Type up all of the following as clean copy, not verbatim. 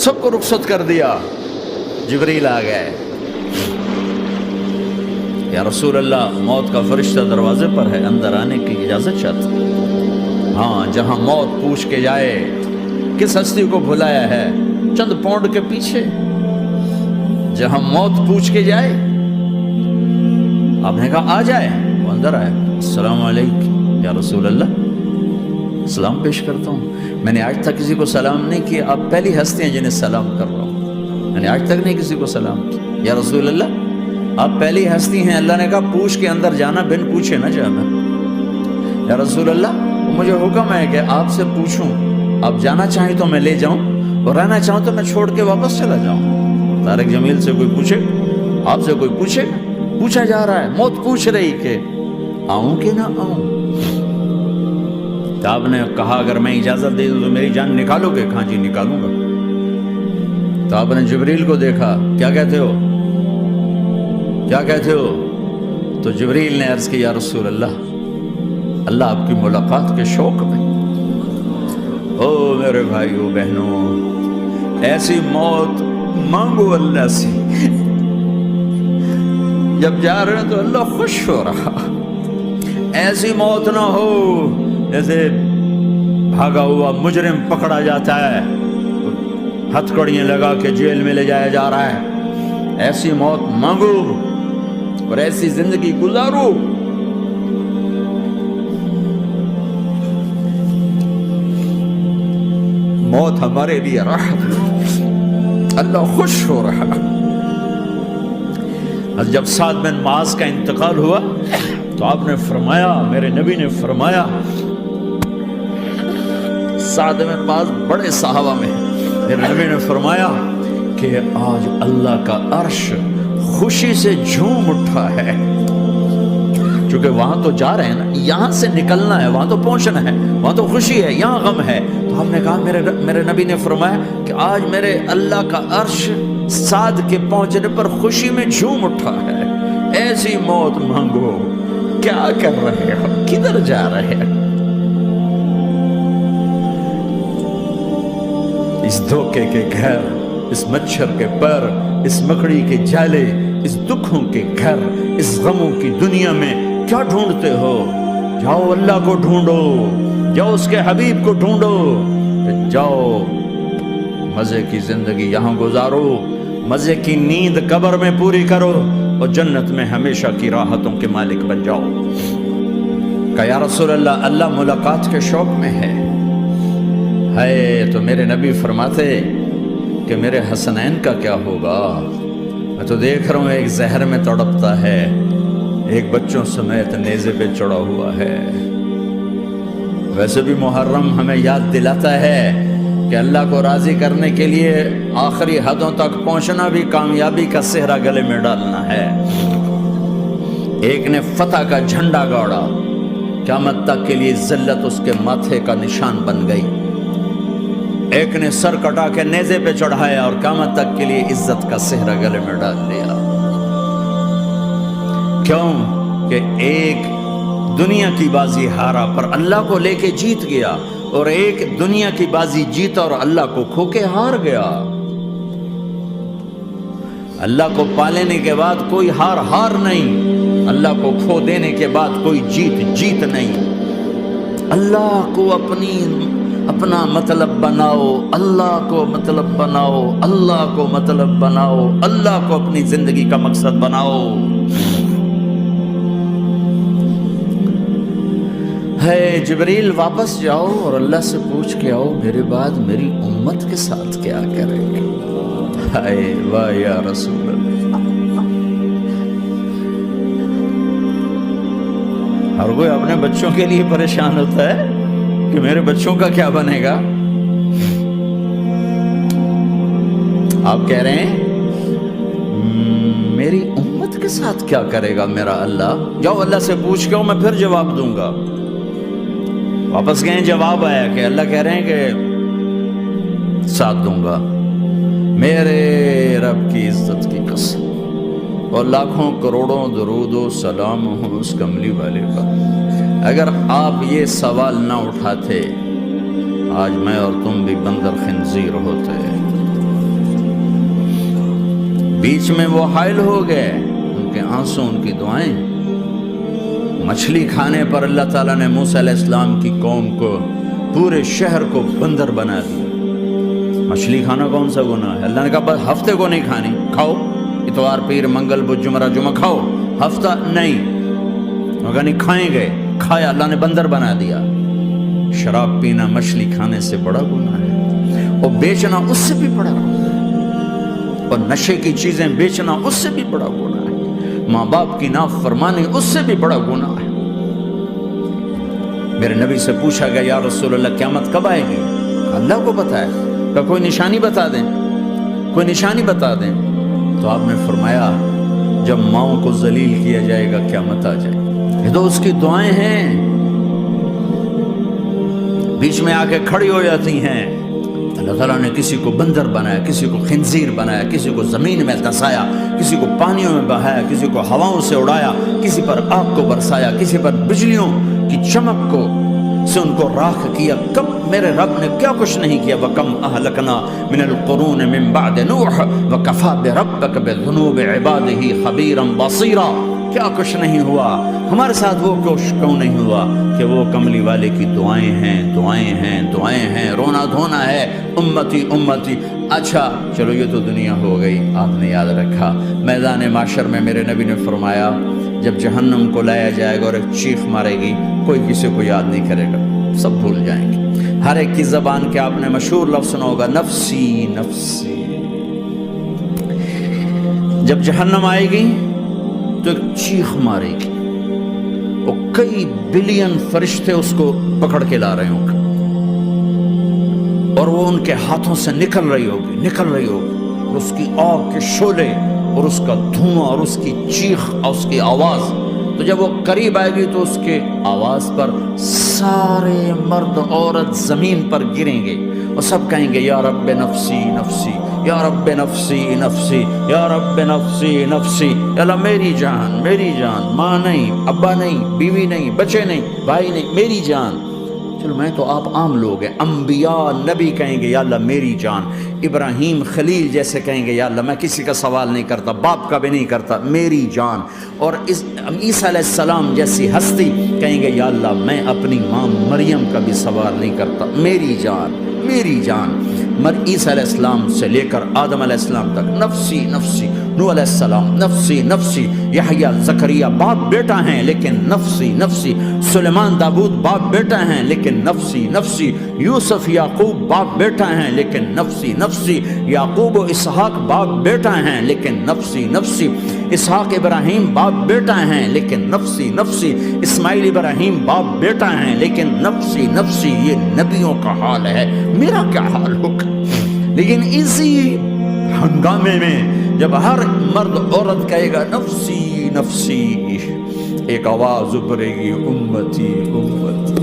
سب کو رخصت کر دیا. جبریل آ گئے. یا رسول اللہ موت کا فرشتہ دروازے پر ہے, اندر آنے کی اجازت چاہتا ہوں. ہاں, جہاں موت پوچھ کے جائے کس ہستی کو بھلایا ہے, چند پونڈ کے پیچھے جہاں موت پوچھ کے جائے. آپ نے کہا آ جائے, وہ اندر آئے. السلام علیکم یا رسول اللہ, سلام پیش کرتا ہوں. میں نے آج تک کسی کو سلام نہیں کیا, آپ پہلی ہستی ہیں جنہیں سلام کر رہا ہوں. میں نے آج تک نہیں کسی کو سلام کیا. یا رسول اللہ آپ پہلی ہستی ہیں. اللہ نے کہا پوچھ کے اندر جانا, بن پوچھے نہ جانا. یا رسول اللہ مجھے حکم ہے کہ آپ سے پوچھوں, آپ جانا چاہیں تو میں لے جاؤں, اور رہنا چاہوں تو میں چھوڑ کے واپس چلا جاؤں. طارق جمیل سے کوئی پوچھے, آپ سے کوئی پوچھے, پوچھا جا رہا ہے, موت پوچھ رہی کہ آؤں کہ نہ آؤں. تو آپ نے کہا اگر میں اجازت دے دوں تو میری جان نکالو گے؟ کہاں جی نکالوں گا. تو آپ نے جبریل کو دیکھا, کیا کہتے ہو, کیا کہتے ہو؟ تو جبریل نے عرض کی یا رسول اللہ, اللہ آپ کی ملاقات کے شوق میں. او میرے بھائیو بہنوں, ایسی موت مانگو اللہ سے. جب جا رہے ہیں تو اللہ خوش ہو رہا. ایسی موت نہ ہو جیسے بھاگا ہوا مجرم پکڑا جاتا ہے, ہتھکڑیاں لگا کے جیل میں لے جایا جا رہا ہے. ایسی موت مانگو اور ایسی زندگی گزارو. موت ہمارے لیے راحت, اللہ خوش ہو رہا. جب سعد بن معاذ کا انتقال ہوا تو آپ نے فرمایا, میرے نبی نے فرمایا, سعد بن معاذ بڑے صحابہ میں ہیں, میرے نبی نے فرمایا کہ آج اللہ کا عرش خوشی سے جھوم اٹھا ہے. چونکہ وہاں تو جا رہے ہیں نا, یہاں سے نکلنا ہے, وہاں تو پہنچنا ہے, وہاں تو خوشی ہے, یہاں غم ہے. تو ہم نے کہا, میرے نبی نے فرمایا کہ آج میرے اللہ کا عرش سعد کے پہنچنے پر خوشی میں جھوم اٹھا ہے. ایسی موت مانگو. کیا کر رہے ہو, کدھر جا رہے ہیں؟ اس دھوکے کے گھر, اس مچھر کے پر, اس مکڑی کے جالے, اس دکھوں کے گھر, اس غموں کی دنیا میں کیا ڈھونڈتے ہو؟ جاؤ اللہ کو ڈھونڈو, جاؤ اس کے حبیب کو ڈھونڈو, جاؤ مزے کی زندگی یہاں گزارو, مزے کی نیند قبر میں پوری کرو, اور جنت میں ہمیشہ کی راحتوں کے مالک بن جاؤ. کہ یا رسول اللہ, اللہ ملاقات کے شوق میں ہے. تو میرے نبی فرماتے کہ میرے حسنین کا کیا ہوگا؟ میں تو دیکھ رہا ہوں ایک زہر میں تڑپتا ہے, ایک بچوں سمیت نیزے پہ چڑھا ہوا ہے. ویسے بھی محرم ہمیں یاد دلاتا ہے کہ اللہ کو راضی کرنے کے لیے آخری حدوں تک پہنچنا بھی کامیابی کا صحرا گلے میں ڈالنا ہے. ایک نے فتح کا جھنڈا گاڑا, قیامت تک کے لیے ذلت اس کے ماتھے کا نشان بن گئی. ایک نے سر کٹا کے نیزے پہ چڑھایا اور قیامت تک کے لیے عزت کا صحرا گلے میں ڈال دیا. کیوں کہ ایک دنیا کی بازی ہارا پر اللہ کو لے کے جیت گیا, اور ایک دنیا کی بازی جیتا اور اللہ کو کھو کے ہار گیا. اللہ کو پا لینے کے بعد کوئی ہار نہیں, اللہ کو کھو دینے کے بعد کوئی جیت نہیں. اللہ کو اپنا مطلب بناؤ, اللہ کو مطلب بناؤ, اللہ کو مطلب بناؤ, اللہ کو اپنی زندگی کا مقصد بناؤ. جبریل واپس جاؤ اور اللہ سے پوچھ کے آؤ میرے بعد میری امت کے ساتھ کیا کرے گے. واہ یا رسول اللہ. ہر کوئی اپنے بچوں کے لیے پریشان ہوتا ہے کہ میرے بچوں کا کیا بنے گا. آپ کہہ رہے ہیں میری امت کے ساتھ کیا کرے گا میرا اللہ. جاؤ اللہ سے پوچھ کے میں پھر جواب دوں گا. واپس گئے, جواب آیا کہ اللہ کہہ رہے ہیں کہ ساتھ دوں گا. میرے رب کی عزت کی قسم, اور لاکھوں کروڑوں درود و سلام ہوں اس کملی والے پر, اگر آپ یہ سوال نہ اٹھاتے آج میں اور تم بھی بندر خنزیر ہوتے. بیچ میں وہ حائل ہو گئے، ان کے آنسو، ان کی دعائیں۔ مچھلی کھانے پر اللہ تعالیٰ نے موسیٰ علیہ السلام کی قوم کو، پورے شہر کو بندر بنا دیا۔ مچھلی کھانا کون سا گناہ ہے؟ اللہ نے کہا بس ہفتے کو نہیں کھانی، کھاؤ اتوار پیر منگل بدھ جمعہ جمعہ کھاؤ، ہفتہ نہیں۔ مگر نہیں کھائیں گے، کھایا، اللہ نے بندر بنا دیا۔ شراب پینا مچھلی کھانے سے بڑا گناہ ہے، اور بیچنا اس سے بھی بڑا گناہ ہے، اور نشے کی چیزیں بیچنا اس سے بھی بڑا گناہ ہے، ماں باپ کی نافرمانی اس سے بھی بڑا گناہ ہے۔ میرے نبی سے پوچھا گیا یا رسول اللہ قیامت کب آئے گی؟ اللہ کو پتہ ہے، کہ کوئی نشانی بتا دیں، کوئی نشانی بتا دیں۔ تو آپ نے فرمایا جب ماؤں کو ذلیل کیا جائے گا قیامت آ جائے گی۔ یہ تو اس کی دعائیں ہیں، بیچ میں آ کے کھڑی ہو جاتی ہیں۔ اللہ تعالیٰ نے کسی کو بندر بنایا، کسی کو خنزیر بنایا، کسی کو زمین میں دھسایا، کسی کو پانیوں میں بہایا، کسی کو ہواؤں سے اڑایا، کسی پر آگ کو برسایا، کسی پر بجلیوں کی چمک کو سے ان کو راکھ کیا۔ کب میرے رب نے کیا کچھ نہیں کیا۔ وَكَمْ أَهْلَكْنَا مِنَ الْقُرُونِ مِنْ بَعْدِ نُوحٍ وَكَفَى بِرَبِّكَ بِذُنُوبِ عِبَادِهِ خَبِيرًا بَصِيرًا۔ کیا کچھ نہیں ہوا ہمارے ساتھ، وہ کچھ کیوں نہیں ہوا کہ وہ کملی والے کی دعائیں ہیں، دعائیں ہیں، دعائیں ہیں، رونا دھونا ہے، امتی امتی۔ اچھا چلو یہ تو دنیا ہو گئی، آپ نے یاد رکھا میدان معاشر میں میرے نبی نے فرمایا جب جہنم کو لایا جائے گا اور ایک چیخ مارے گی، کوئی کسی کو یاد نہیں کرے گا، سب بھول جائیں گے۔ ہر ایک کی زبان کے آپ نے مشہور لفظ سنا ہوگا، نفسی نفسی۔ جب جہنم آئے گی تو ایک چیخ مارے گی، اور کئی بلین فرشتے اس کو پکڑ کے لا رہے ہوں گے، اور وہ ان کے ہاتھوں سے نکل رہی ہوگی، اور اس کی آگ کے شعلے اور اس کا دھواں اور اس کی چیخ اور اس کی آواز۔ تو جب وہ قریب آئے گی تو اس کے آواز پر سارے مرد عورت زمین پر گریں گے، اور سب کہیں گے یا رب نفسی نفسی، یا رب نفسی نفسی، یا رب نفسی نفسی۔ اللہ میری جان، میری جان، ماں نہیں، ابا نہیں، بیوی نہیں، بچے نہیں، بھائی نہیں، میری جان۔ چلو میں تو آپ عام لوگ ہیں، انبیاء نبی کہیں گے یا اللہ میری جان، ابراہیم خلیل جیسے کہیں گے یا اللہ میں کسی کا سوال نہیں کرتا، باپ کا بھی نہیں کرتا، میری جان۔ اور عیسیٰ علیہ السلام جیسی ہستی کہیں گے یا اللہ میں اپنی ماں مریم کا بھی سوال نہیں کرتا، میری جان، میری جان۔ عیسیٰ علیہ السلام سے لے کر آدم علیہ السلام تک نفسی نفسی، نوح علیہ السلام نفسی نفسی، یحییٰ زکریا باپ بیٹا ہیں لیکن نفسی نفسی، سلیمان داؤد باپ بیٹا ہیں لیکن نفسی نفسی، یوسف یعقوب باپ بیٹا ہیں لیکن نفسی نفسی، یعقوب و اسحاق باپ بیٹا ہیں لیکن نفسی نفسی، اسحاق ابراہیم باپ بیٹا ہیں لیکن نفسی نفسی، اسماعیل ابراہیم باپ بیٹا ہیں لیکن نفسی نفسی۔ یہ نبیوں کا حال ہے، میرا کیا حال ہوگا؟ لیکن اسی ہنگامے میں جب ہر مرد عورت کہے گا نفسی نفسی، ایک آواز ابھرے گی امتی امتی،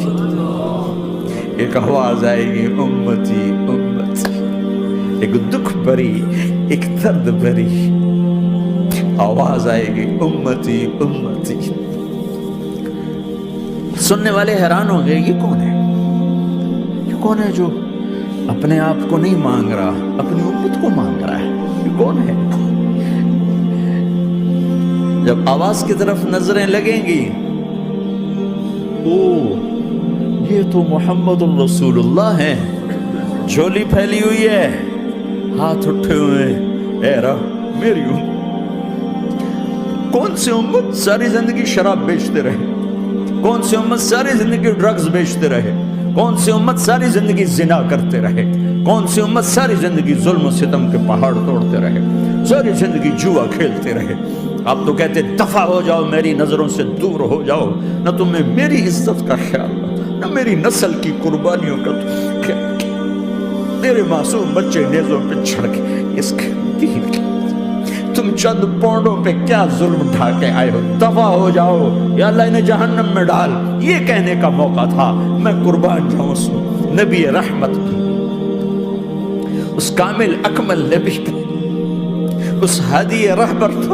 ایک آواز آئے گی امتی امتی، ایک دکھ بھری، ایک درد بھری آواز آئے گی امتی امتی۔ سننے والے حیران ہوں گے یہ کون ہے، یہ کون ہے جو اپنے آپ کو نہیں مانگ رہا، اپنی امت کو مانگ رہا ہے، یہ کون ہے؟ جب آواز کی طرف نظریں لگیں گی، او یہ تو محمد الرسول اللہ ہے، جھولی پھیلی ہوئی ہے، ہاتھ اٹھے ہوئے ہیں، اے رب میری امت۔ کون سی امت ساری زندگی شراب بیچتے رہے، کون سی امت ساری زندگی ڈرگز بیچتے رہے، کون سی امت ساری زندگی زنا کرتے رہے، کون سی امت ساری زندگی ظلم و ستم کے پہاڑ توڑتے رہے، ساری زندگی جوا کھیلتے رہے۔ آپ تو کہتے دفع ہو جاؤ، میری نظروں سے دور ہو جاؤ، نہ تمہیں میری عزت کا خیال نہ میری نسل کی قربانیوں کا خیال، میرے معصوم بچے نیزوں پہ چڑھ کے اس کے دین کے تم چند پونڈوں پہ کیا ظلم ڈھا کے آئے ہو، دفع ہو جاؤ، یا اللہ انہیں جہنم میں ڈال۔ یہ کہنے کا موقع تھا، میں قربان جاؤں اس نبی رحمت پہ، اس کامل اکمل نبی پہ، اس ہادی رہبر پہ۔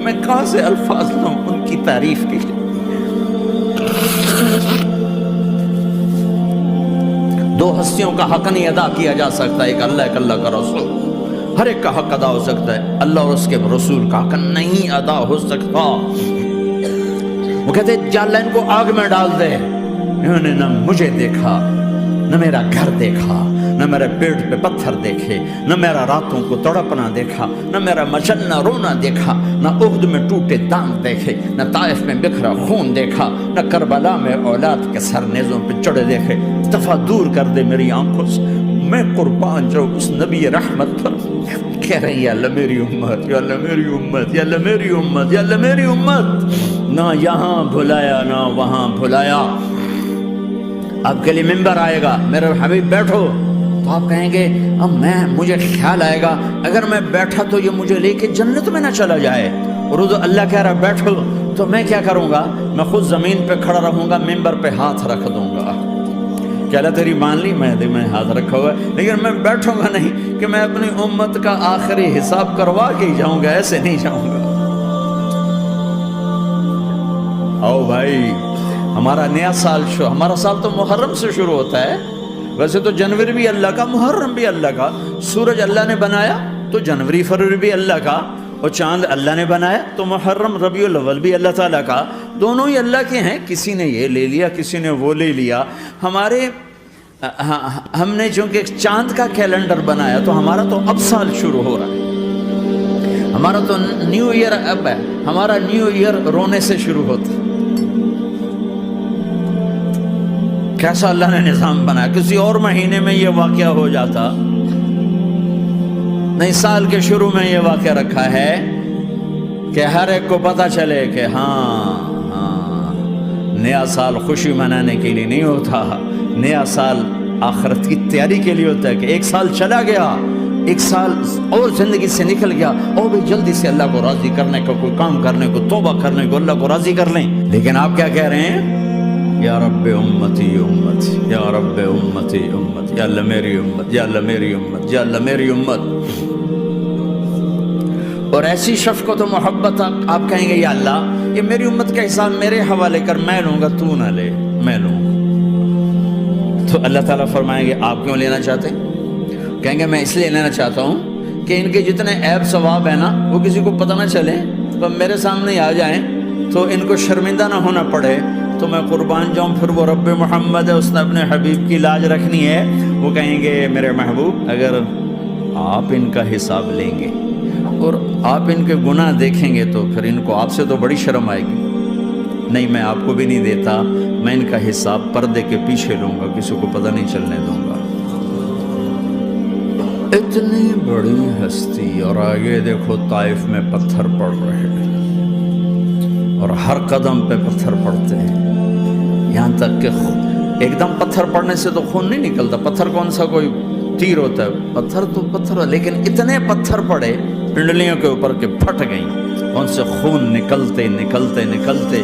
میں کہاں سے الفاظ لوں ان کی تعریف کے لیے؟ دو ہستیوں کا حق نہیں ادا کیا جا سکتا، ایک اللہ کا رسول۔ ہر ایک کا حق ادا ہو سکتا ہے، اللہ اور اس کے رسول کا حق نہیں ادا ہو سکتا۔ وہ کہتے جا اللہ ان کو آگ میں ڈال دے۔ انہوں نے نہ مجھے دیکھا، نہ میرا گھر دیکھا، نہ میرے پیٹ پہ پتھر دیکھے، نہ میرا راتوں کو تڑپنا دیکھا، نہ میرا مچلنا رونا دیکھا، نہ احد میں ٹوٹے دانت دیکھے، نہ طائف میں بکھرا خون دیکھا، نہ کربلا میں اولاد کے سر نیزوں پہ چڑھے دیکھے۔ دفعہ دور کر دے میری آنکھوں سے، میں قربان جاؤں اس نبی رحمت پر۔ کہہ رہے ہیں یا اللہ میری امت، یا اللہ میری امت، یا اللہ میری امت، یا اللہ میری امت۔ نہ یہاں بھلایا نہ وہاں بھلایا۔ آپ کے لیے ممبر آئے گا، میرے حبیب بیٹھو، تو آپ کہیں گے اب مجھے خیال آئے گا اگر میں بیٹھا تو یہ مجھے لے کے جنت میں نہ چلا جائے، اور اللہ کہہ رہا بیٹھو تو میں کیا کروں گا؟ میں خود زمین پہ کھڑا رہوں گا، ممبر پہ ہاتھ رکھ دوں گا کہ اللہ تیری مان لی، میں ہاتھ رکھا ہوا ہے، لیکن میں بیٹھوں گا نہیں کہ میں اپنی امت کا آخری حساب کروا کے ہی جاؤں گا، ایسے نہیں جاؤں گا۔ آؤ بھائی، ہمارا نیا سال ہمارا سال تو محرم سے شروع ہوتا ہے، ویسے تو جنوری بھی اللہ کا، محرم بھی اللہ کا، سورج اللہ نے بنایا تو جنوری فروری بھی اللہ کا، اور چاند اللہ نے بنایا تو محرم ربیع الاول بھی اللہ تعالیٰ کا، دونوں ہی اللہ کے ہیں۔ کسی نے یہ لے لیا، کسی نے وہ لے لیا۔ ہم نے چونکہ چاند کا کیلنڈر بنایا تو ہمارا تو اب سال شروع ہو رہا ہے، ہمارا تو نیو ایئر اب ہے، ہمارا نیو ایئر رونے سے شروع ہوتا ہے۔ کیسا اللہ نے نظام بنایا، کسی اور مہینے میں یہ واقعہ ہو جاتا، نہیں سال کے شروع میں یہ واقعہ رکھا ہے کہ ہر ایک کو پتہ چلے کہ ہاں نیا سال خوشی منانے کے لیے نہیں ہوتا، نیا سال آخرت کی تیاری کے لیے ہوتا ہے کہ ایک سال چلا گیا، ایک سال اور زندگی سے نکل گیا، اور بھی جلدی سے اللہ کو راضی کرنے کا کوئی کام کرنے کو، توبہ کرنے کو، اللہ کو راضی کر لیں۔ لیکن آپ کیا کہہ رہے ہیں؟ یا رب امتی امت، یا رب امتی امت، یا اللہ میری امت، یا اللہ میری امت، یا اللہ میری امت۔ اور ایسی شفقت و محبت آپ کہیں گے یا اللہ یہ میری امت کا حساب میرے حوالے کر، میں لوں گا، تو نہ لے، میں لوں گا۔ تو اللہ تعالیٰ فرمائیں گے آپ کیوں لینا چاہتے ہیں؟ کہیں گے میں اس لیے لینا چاہتا ہوں کہ ان کے جتنے عیب ثواب ہیں نا وہ کسی کو پتہ نہ چلے، تو میرے سامنے آ جائیں تو ان کو شرمندہ نہ ہونا پڑے، تو میں قربان جاؤں۔ پھر وہ رب محمد ہے، اس نے اپنے حبیب کی لاج رکھنی ہے، وہ کہیں گے میرے محبوب اگر آپ ان کا حساب لیں گے اور آپ ان کے گناہ دیکھیں گے تو پھر ان کو آپ سے تو بڑی شرم آئے گی، نہیں میں آپ کو بھی نہیں دیتا، میں ان کا حساب پردے کے پیچھے لوں گا، کسی کو پتہ نہیں چلنے دوں گا۔ اتنی بڑی ہستی، اور آگے دیکھو طائف میں پتھر پڑ رہے ہیں، اور ہر قدم پہ پتھر پڑتے ہیں، یہاں تک کہ ایک دم پتھر پڑنے سے تو خون نہیں نکلتا، پتھر کون سا کوئی تیر ہوتا ہے، پتھر تو پتھر، لیکن اتنے پتھر پڑے پنڈلیوں کے اوپر کے پھٹ گئیں، ان سے خون نکلتے نکلتے نکلتے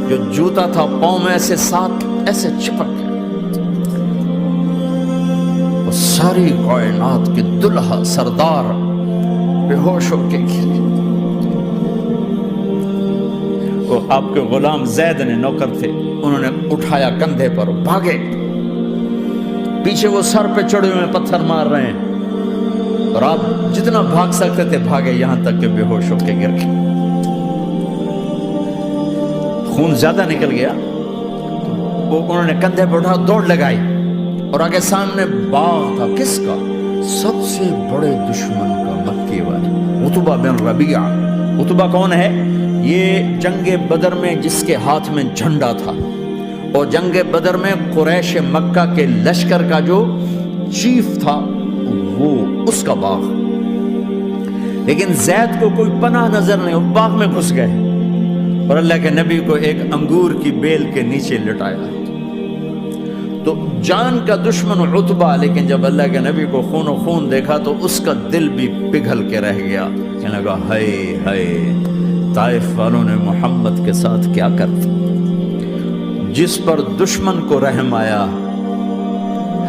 جو جوتا تھا پاؤں میں ایسے ساتھ ایسے چپک گیا۔ وہ ساری کائنات کے دلہا سردار بے ہوش ہو کے گرے۔ وہ آپ کے غلام زید نے نوکر تھے، انہوں نے اٹھایا کندھے پر، بھاگے، پیچھے وہ سر پہ چڑھے ہوئے پتھر مار رہے ہیں، اور آپ جتنا بھاگ سکتے تھے بھاگے، یہاں تک کہ بے ہوش ہو کے گر گئے۔ خون زیادہ نکل گیا، وہ انہوں نے کندھے پہ اٹھا دوڑ لگائی، اور آگے سامنے باغ تھا، کس کا؟ سب سے بڑے دشمن کا، مکے والے عتبہ بن ربیعہ۔ عتبہ کون ہے؟ یہ جنگ بدر میں جس کے ہاتھ میں جھنڈا تھا، اور جنگ بدر میں قریش مکہ کے لشکر کا جو چیف تھا وہ اس کا باغ، لیکن زید کو کوئی پناہ نظر نہیں، وہ باغ میں گھس گئے، اور اللہ کے نبی کو ایک انگور کی بیل کے نیچے لٹایا۔ تو جان کا دشمن عتبہ، لیکن جب اللہ کے نبی کو خون و خون دیکھا تو اس کا دل بھی پگھل کے رہ گیا، کہنے لگا ہائے ہائے، طائف والوں نے محمد کے ساتھ کیا کرتا۔ جس پر دشمن کو رحم آیا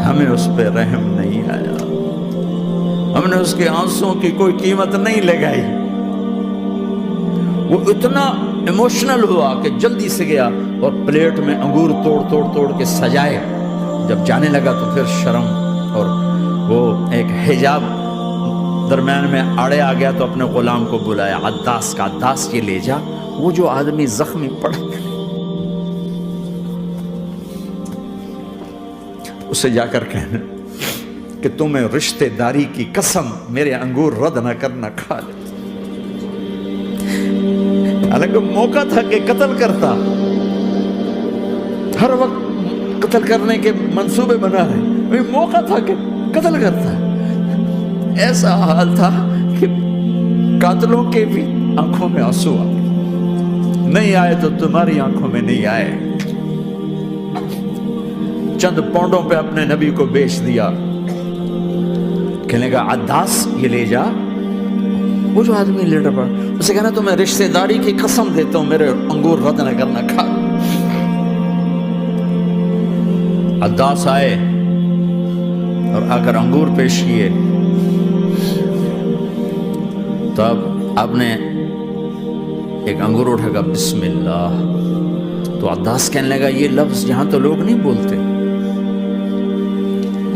ہمیں اس پہ رحم نہیں آیا، ہم نے اس کے آنسوں کی کوئی قیمت نہیں لگائی۔ وہ اتنا ایموشنل ہوا کہ جلدی سے گیا اور پلیٹ میں انگور توڑ کے سجائے، جب جانے لگا تو پھر شرم اور وہ ایک حجاب درمیان میں آڑے آ گیا تو اپنے غلام کو بلایا، عداس کا، عداس یہ لے جا وہ جو آدمی زخمی پڑ گیا اسے جا کر کہنا کہ تمہیں رشتہ داری کی قسم میرے انگور رد نہ کرنا، کھا لے۔ حالانکہ موقع تھا کہ قتل کرتا، ہر وقت قتل کرنے کے منصوبے بنا رہے، موقع تھا کہ قتل کرتا۔ ایسا حال تھا کہ قاتلوں کے بھی آنکھوں میں آنسو آ نہیں آئے تو تمہاری آنکھوں میں نہیں آئے۔ چند پونڈوں پہ اپنے نبی کو بیچ دیا، کہنے لگا عداس یہ لے جا، وہ جو آدمی لیٹر پڑا اسے کہنا تو میں رشتہ داری کی قسم دیتا ہوں میرے انگور رد نہ کرنا، کھا۔ عداس آئے اور آ کر انگور پیش کیے، تب آپ نے ایک انگور اٹھا کر بسم اللہ، تو عداس کہنے لگا یہ لفظ یہاں تو لوگ نہیں بولتے۔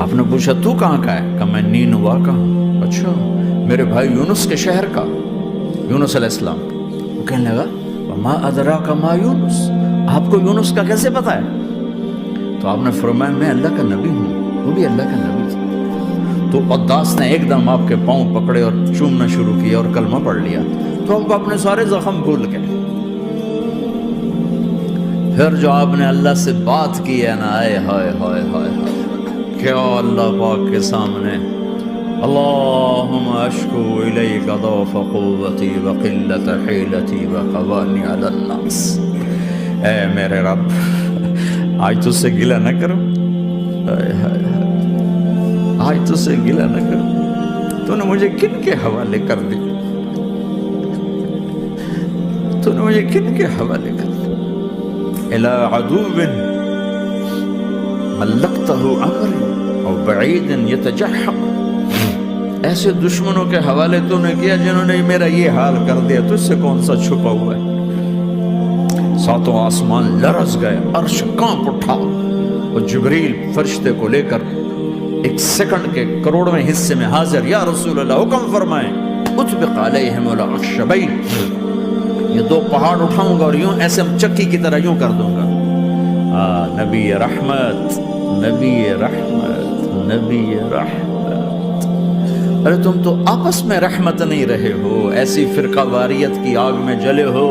آپ نے پوچھا تو کہاں کا ہے؟ کہا میں نینوا کا ہوں۔ اچھا، میرے بھائی یونس کے شہر کا، یونس علیہ السلام۔ وہ کہنے لگا وما ادراک ما یونس، آپ کو یونس کا کیسے پتا ہے؟ تو آپ نے فرمایا میں اللہ کا نبی ہوں، وہ بھی اللہ کا نبی تھا۔ تو عداس نے ایک دم آپ کے پاؤں پکڑے اور چومنا شروع کیا اور کلمہ پڑھ لیا، تو آپ اپنے سارے زخم بھول گئے۔ پھر جو آپ نے اللہ سے بات کی ہے نا، آئے ہائے ہائے ہائے کیا اللہ پاک کے سامنے اللہم اشکو الیک ضعف قوتی وقلت حیلتی وقوانی علی الناس، اے میرے رب آج تجھ سے گلہ نہ کروں، آج تجھ سے گلہ نہ کروں، تو نے مجھے کن کے حوالے کر دی، تو نے مجھے کن کے حوالے کر دی، الی عدو ملکتہ امری اور بعید یتجحم، ایسے دشمنوں کے حوالے تو نے کیا جنہوں نے میرا یہ حال کر دیا، تجھ سے کون سا چھپا ہوا ہے۔ ساتوں آسمان لرز گئے، عرش کانپ اٹھا، اور جبریل فرشتے کو لے کر ایک سیکنڈ کے کروڑویں حصے میں حاضر، یا رسول اللہ حکم فرمائیں اطبق علیہم الاخشبین، یہ دو پہاڑ اٹھاؤں گا اور یوں ایسے چکی کی طرح یوں کر دوں گا۔ نبی رحمت، نبی رحمت، نبی رحمت، ارے تم تو آپس میں رحمت نہیں رہے ہو، ایسی فرقہ واریت کی آگ میں جلے ہو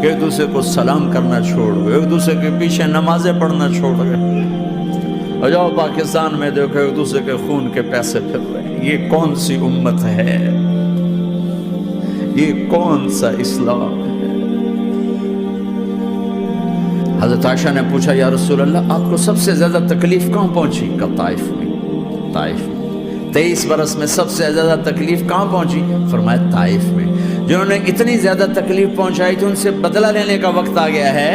کہ ایک دوسرے کو سلام کرنا چھوڑ گئے، ایک دوسرے کے پیچھے نمازیں پڑھنا چھوڑ گئے، اور جاؤ پاکستان میں دیکھو ایک دوسرے کے خون کے پیسے پھر رہے۔ یہ کون سی امت ہے؟ یہ کون سا اسلام ہے؟ حضرت عائشہ نے پوچھا یا رسول اللہ آپ کو سب سے زیادہ تکلیف کہاں پہنچی؟ کہ طائف میں، طائف میں 23 برس میں سب سے زیادہ تکلیف کہاں پہنچی؟ فرمایا طائف میں۔ جنہوں نے اتنی زیادہ تکلیف پہنچائی تھی ان سے بدلہ لینے کا وقت آ گیا ہے،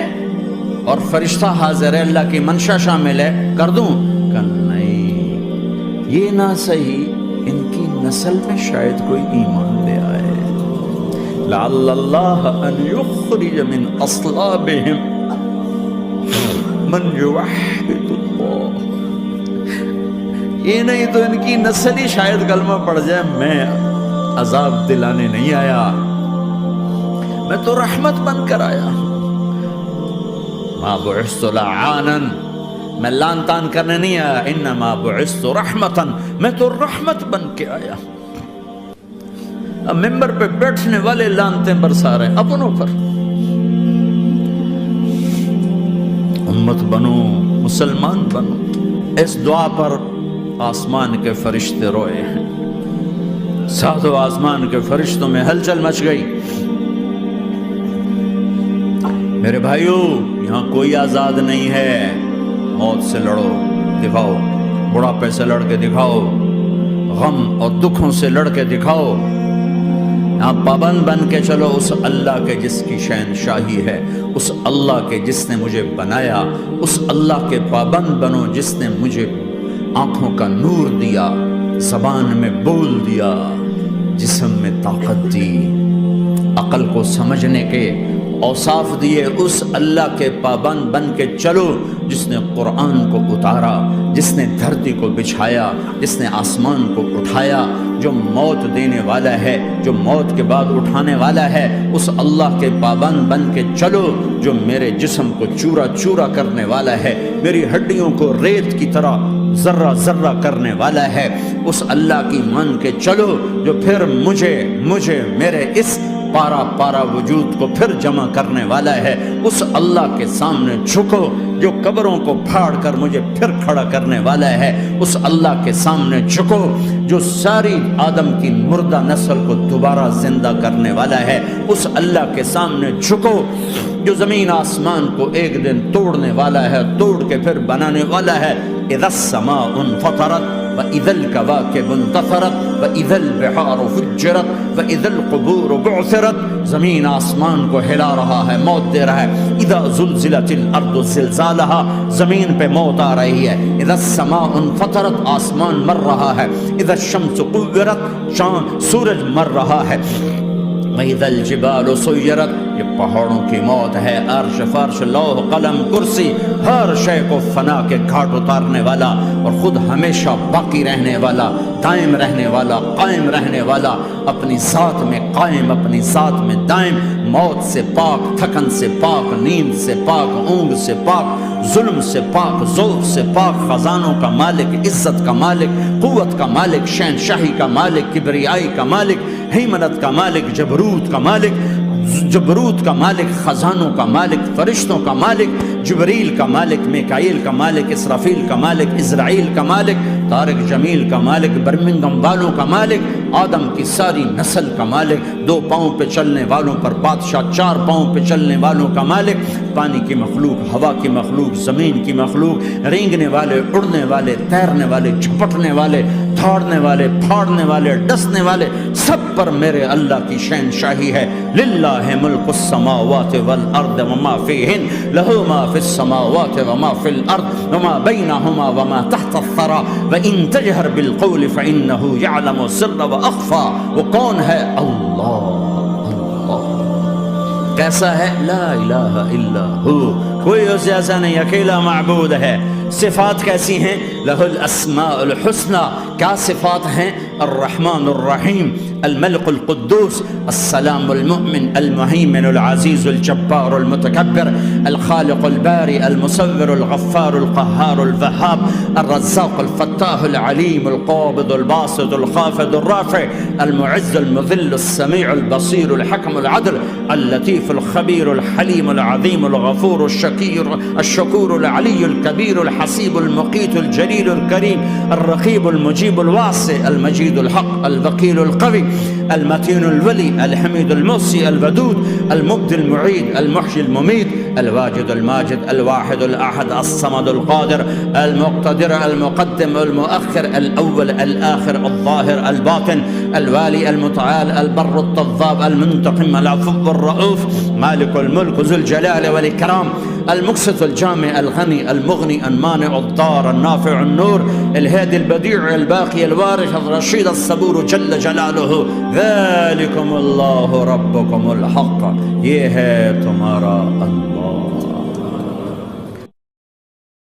اور فرشتہ حاضر ہے، اللہ کی منشا شامل ہے، کر دوں؟ کہ نہیں، یہ نہ صحیح، ان کی نسل میں شاید کوئی ایمان لے آئے، لعل اللہ ان یخرج من اصلابہم من یوحد اللہ، یہ نہیں تو ان کی نسل ہی شاید کلمہ پڑ جائے۔ میں عذاب دلانے نہیں آیا، میں تو رحمت بن کر آیا، ما بعثت لعانا، میں لان تان کرنے نہیں آیا، انما بعثت رحمتا، میں تو رحمت بن کے آیا۔ اب ممبر پہ بیٹھنے والے لانتیں برسا رہے ہیں اپنوں پر۔ امت بنو، مسلمان بنو، اس دعا پر آسمان کے فرشتے روئے ہیں، ساتوں آسمان کے فرشتوں میں ہلچل مچ گئی۔ میرے بھائیو، یہاں کوئی آزاد نہیں ہے، موت سے لڑو، دکھاؤ، بڑھاپے سے لڑ کے دکھاؤ، غم اور دکھوں سے لڑ کے دکھاؤ، یہاں پابند بن کے چلو اس اللہ کے جس کی شہنشاہی ہے، اس اللہ کے جس نے مجھے بنایا، اس اللہ کے پابند بنو جس نے مجھے آنکھوں کا نور دیا، زبان میں بول دیا، جسم میں طاقت دی، عقل کو سمجھنے کے اوصاف دیے، اس اللہ کے پابند بن کے چلو جس نے قرآن کو اتارا، جس نے دھرتی کو بچھایا، جس نے آسمان کو اٹھایا، جو موت دینے والا ہے، جو موت کے بعد اٹھانے والا ہے، اس اللہ کے پابند بن کے چلو جو میرے جسم کو چورا چورا کرنے والا ہے، میری ہڈیوں کو ریت کی طرح ذرہ ذرہ کرنے والا ہے، اس اللہ کی مان کے چلو جو پھر مجھے میرے اس پارا پارا وجود کو پھر جمع کرنے والا ہے، اس اللہ کے سامنے جھکو جو قبروں کو پھاڑ کر مجھے پھر کھڑا کرنے والا ہے، اس اللہ کے سامنے جھکو جو ساری آدم کی مردہ نسل کو دوبارہ زندہ کرنے والا ہے، اس اللہ کے سامنے جھکو جو زمین آسمان کو ایک دن توڑنے والا ہے، توڑ کے پھر بنانے والا ہے۔ اذا السماء انفطرت وإذا الكواكب انتثرت وإذا البحار فجرت وإذا القبور بعثرت، زمین آسمان کو ہلا رہا ہے، موت دے رہا ہے۔ اذا زلزلت الارض زلزالها، زمین پہ موت آ رہی ہے۔ اذا السماء انفطرت، آسمان مر رہا ہے۔ اذا الشمس قورت، سورج مر رہا ہے۔ وَإِذَا الْجِبَالُ سُيِّرَتْ، یہ پہاڑوں کی موت ہے۔ عرش فرش لوح قلم کرسی، ہر شے کو فنا کے گھاٹ اتارنے والا اور خود ہمیشہ باقی رہنے والا، دائم رہنے والا، قائم رہنے والا، اپنی ذات میں قائم، اپنی ذات میں دائم، موت سے پاک، تھکن سے پاک، نیند سے پاک، اونگ سے پاک، ظلم سے پاک، ذوق سے پاک، خزانوں کا مالک، عزت کا مالک، قوت کا مالک، شہنشاہی کا مالک، کبریائی کا مالک، ہیمنت کا مالک، جبروت کا مالک، جبروت کا مالک، خزانوں کا مالک، فرشتوں کا مالک، جبریل کا مالک، میکائیل کا مالک، اسرافیل کا مالک، اسرائیل کا مالک، طارق جمیل کا مالک، برمنگم والوں کا مالک، آدم کی ساری نسل کا مالک، 2 پاؤں پہ چلنے والوں پر بادشاہ، 4 پاؤں پہ چلنے والوں کا مالک، پانی کی مخلوق، ہوا کی مخلوق، زمین کی مخلوق، رینگنے والے، اڑنے والے، تیرنے والے، جھپٹنے والے، دھاڑنے والے، پھاڑنے والے، ڈسنے والے، سب پر میرے اللہ کی شہنشاہی ہے۔ للہ ملک السماوات والارض وما فیہن، لہ ما فی السماوات وما فی الارض وما بینہما وما تحت الثری وان تجہر بالقول فانہ یعلم السر واخفی۔ وہ کون ہے؟ اللہ۔ کیسا ہے؟ لا الہ الا ہو، کوئی اس جیسا نہیں، اکیلا معبود ہے۔ صفات کیسی ہیں؟ لہ الاسماء الحسنى، کیا صفات ہیں؟ الرحمن الرحیم، الملک القدوس، السلام المؤمن، المہیمن العزیز الجبار المتکبر، الخالق الباری المصور الغفار القہار الوہاب، الرزاق الفتاح العلیم القابض الباسط الخافض الرافع، المعز المذل السمیع البصیر الحکم العدل، اللطیف الخبیر الحلیم العظیم الغفور الشکور العلی الکبیر الحسیب المقیت الجلیل الکریم، الرقیب المجیب الواسع، المجید الحق، الوکیل القوی، المتین الولی، الحمید المحصی، الودود، المبدی المعید، المحیی الممیت، الواجد الماجد، الواحد الأحد، الصمد القادر، المقتدر، المقدم، المؤخر، الأول، الآخر، الظاهر، الباطن، الوالي، المتعال، البر التواب، المنتقم، العفو الرؤوف، مالك الملك ذو الجلال والإكرام، المقسط الجامع الغني المغني المانع الضار النافع النور، الهادي البديع الباقي الوارث الرشيد الصبور جل جلاله، ذلكم الله ربكم الحق، یہ ہے تمہارا اللہ۔